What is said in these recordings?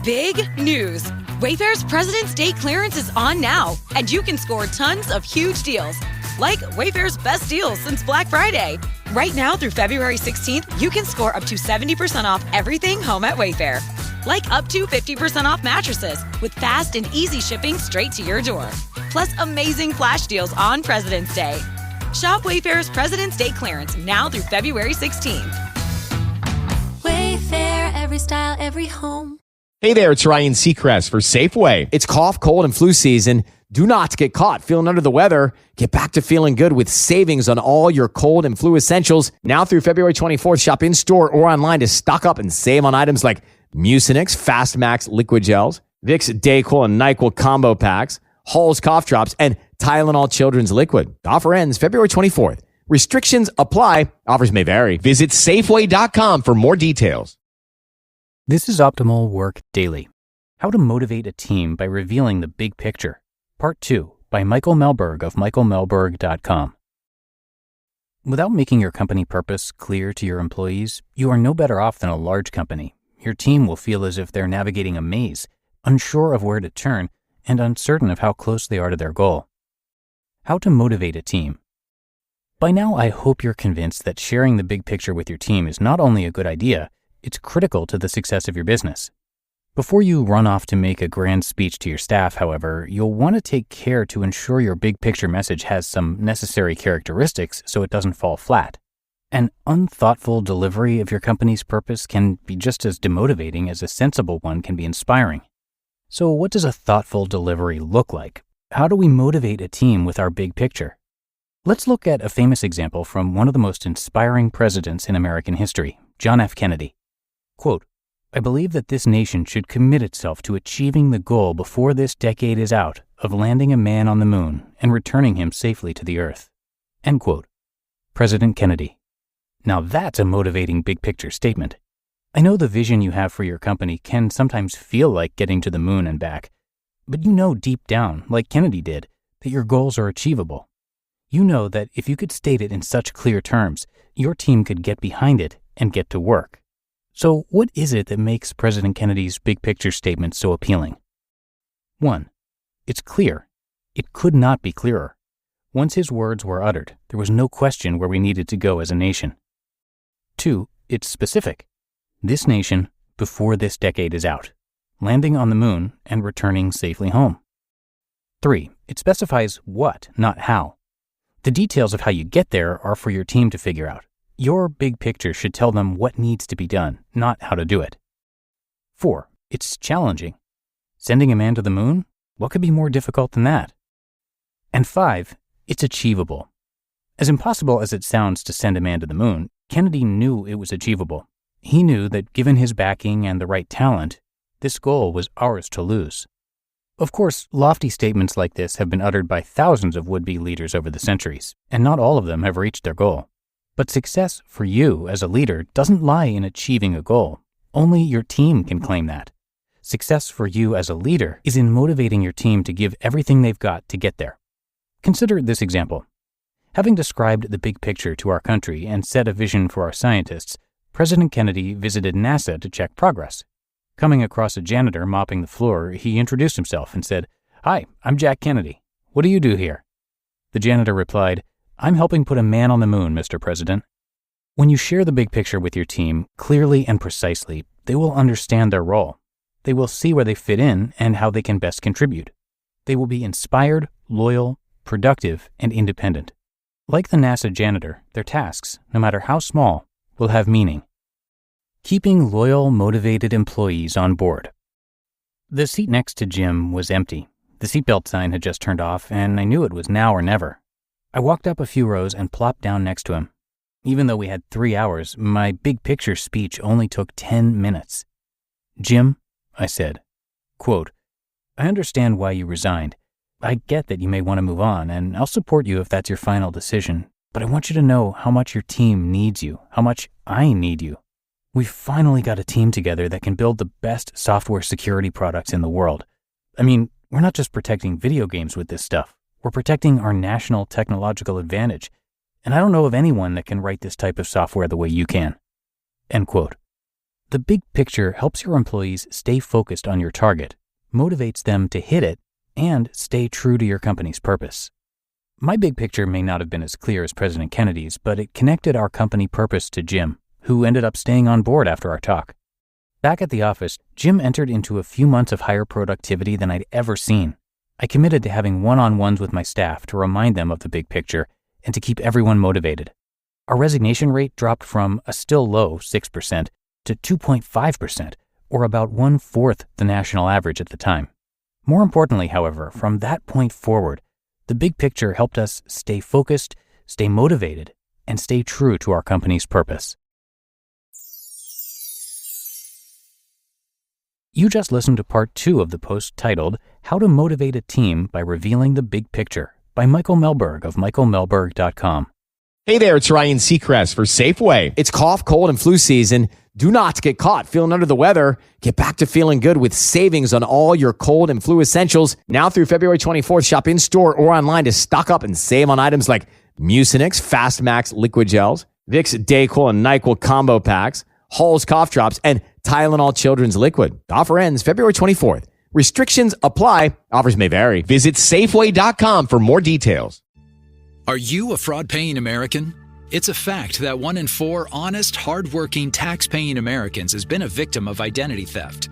Big news! Wayfair's President's Day clearance is on now, and you can score tons of huge deals. Like Wayfair's best deals since Black Friday. Right now through February 16th, you can score up to 70% off everything home at Wayfair. Like up to 50% off mattresses with fast and easy shipping straight to your door. Plus amazing flash deals on President's Day. Shop Wayfair's President's Day clearance now through February 16th. Wayfair, every style, every home. Hey there, it's Ryan Seacrest for Safeway. It's cough, cold, and flu season. Do not get caught feeling under the weather. Get back to feeling good with savings on all your cold and flu essentials. Now through February 24th, shop in-store or online to stock up and save on items like Mucinex Fast Max liquid gels, Vicks DayQuil and NyQuil combo packs, Hall's cough drops, and Tylenol children's liquid. The offer ends February 24th. Restrictions apply. Offers may vary. Visit Safeway.com for more details. This is Optimal Work Daily. How to motivate a team by revealing the big picture. Part 2 by Michael Mehlberg of michaelmehlberg.com. Without making your company purpose clear to your employees, you are no better off than a large company. Your team will feel as if they're navigating a maze, unsure of where to turn, and uncertain of how close they are to their goal. How to motivate a team. By now, I hope you're convinced that sharing the big picture with your team is not only a good idea, it's critical to the success of your business. Before you run off to make a grand speech to your staff, however, you'll want to take care to ensure your big picture message has some necessary characteristics so it doesn't fall flat. An unthoughtful delivery of your company's purpose can be just as demotivating as a sensible one can be inspiring. So what does a thoughtful delivery look like? How do we motivate a team with our big picture? Let's look at a famous example from one of the most inspiring presidents in American history, John F. Kennedy. Quote, "I believe that this nation should commit itself to achieving the goal before this decade is out of landing a man on the moon and returning him safely to the earth." End quote. President Kennedy. Now that's a motivating big picture statement. I know the vision you have for your company can sometimes feel like getting to the moon and back, but you know deep down, like Kennedy did, that your goals are achievable. You know that if you could state it in such clear terms, your team could get behind it and get to work. So what is it that makes President Kennedy's big picture statement so appealing? 1. It's clear. It could not be clearer. Once his words were uttered, there was no question where we needed to go as a nation. 2. It's specific. This nation, before this decade is out, landing on the moon and returning safely home. 3. It specifies what, not how. The details of how you get there are for your team to figure out. Your big picture should tell them what needs to be done, not how to do it. 4. It's challenging. Sending a man to the moon? What could be more difficult than that? And 5. It's achievable. As impossible as it sounds to send a man to the moon, Kennedy knew it was achievable. He knew that given his backing and the right talent, this goal was ours to lose. Of course, lofty statements like this have been uttered by thousands of would-be leaders over the centuries, and not all of them have reached their goal. But success for you as a leader doesn't lie in achieving a goal. Only your team can claim that. Success for you as a leader is in motivating your team to give everything they've got to get there. Consider this example. Having described the big picture to our country and set a vision for our scientists, President Kennedy visited NASA to check progress. Coming across a janitor mopping the floor, he introduced himself and said, "Hi, I'm Jack Kennedy. What do you do here?" The janitor replied, "I'm helping put a man on the moon, Mr. President." When you share the big picture with your team clearly and precisely, they will understand their role. They will see where they fit in and how they can best contribute. They will be inspired, loyal, productive, and independent. Like the NASA janitor, their tasks, no matter how small, will have meaning. Keeping loyal, motivated employees on board. The seat next to Jim was empty. The seatbelt sign had just turned off, and I knew it was now or never. I walked up a few rows and plopped down next to him. Even though we had 3 hours, my big picture speech only took 10 minutes. "Jim," I said, quote, "I understand why you resigned. I get that you may want to move on, and I'll support you if that's your final decision. But I want you to know how much your team needs you, how much I need you. We've finally got a team together that can build the best software security products in the world. I mean, we're not just protecting video games with this stuff. We're protecting our national technological advantage. And I don't know of anyone that can write this type of software the way you can." End quote. The big picture helps your employees stay focused on your target, motivates them to hit it, and stay true to your company's purpose. My big picture may not have been as clear as President Kennedy's, but it connected our company purpose to Jim, who ended up staying on board after our talk. Back at the office, Jim entered into a few months of higher productivity than I'd ever seen. I committed to having one-on-ones with my staff to remind them of the big picture and to keep everyone motivated. Our resignation rate dropped from a still low 6% to 2.5%, or about 1/4 the national average at the time. More importantly, however, from that point forward, the big picture helped us stay focused, stay motivated, and stay true to our company's purpose. You just listened to part 2 of the post titled, How to Motivate a Team by Revealing the Big Picture by Michael Mehlberg of michaelmehlberg.com. Hey there, it's Ryan Seacrest for Safeway. It's cough, cold, and flu season. Do not get caught feeling under the weather. Get back to feeling good with savings on all your cold and flu essentials. Now through February 24th, shop in-store or online to stock up and save on items like Mucinex Fast Max Liquid Gels, Vicks DayQuil and NyQuil Combo Packs, Hall's Cough Drops, and Tylenol Children's Liquid. The offer ends February 24th. Restrictions apply. Offers may vary. Visit Safeway.com for more details. Are you a fraud-paying American? It's a fact that 1 in 4 honest, hard-working, tax-paying Americans has been a victim of identity theft.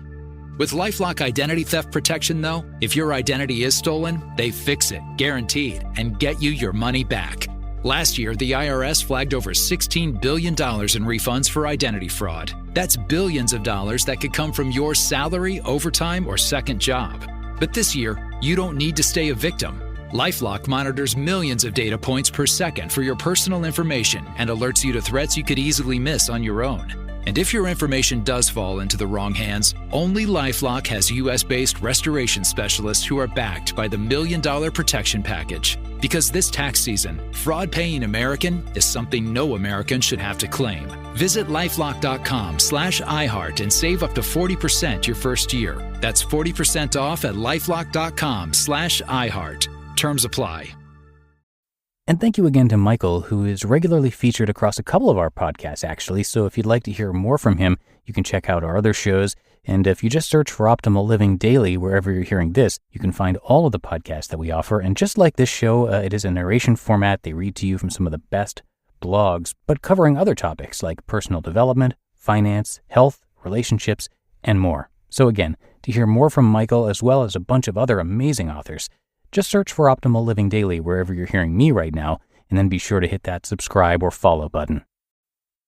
With LifeLock Identity Theft Protection, though, if your identity is stolen, they fix it, guaranteed, and get you your money back. Last year, the IRS flagged over $16 billion in refunds for identity fraud. That's billions of dollars that could come from your salary, overtime, or second job. But this year, you don't need to stay a victim. LifeLock monitors millions of data points per second for your personal information and alerts you to threats you could easily miss on your own. And if your information does fall into the wrong hands, only LifeLock has US-based restoration specialists who are backed by the $1 Million Protection Package. Because this tax season, fraud-paying American is something no American should have to claim. Visit LifeLock.com/iHeart and save up to 40% your first year. That's 40% off at LifeLock.com/iHeart. Terms apply. And thank you again to Michael, who is regularly featured across a couple of our podcasts, actually. So if you'd like to hear more from him, you can check out our other shows. And if you just search for Optimal Living Daily, wherever you're hearing this, you can find all of the podcasts that we offer. And just like this show, it is a narration format. They read to you from some of the best blogs, but covering other topics like personal development, finance, health, relationships, and more. So again, to hear more from Michael, as well as a bunch of other amazing authors, just search for Optimal Living Daily wherever you're hearing me right now, and then be sure to hit that subscribe or follow button.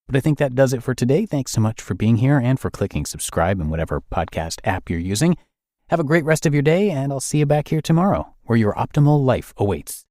But I think that does it for today. Thanks so much for being here and for clicking subscribe in whatever podcast app you're using. Have a great rest of your day, and I'll see you back here tomorrow, where your optimal life awaits.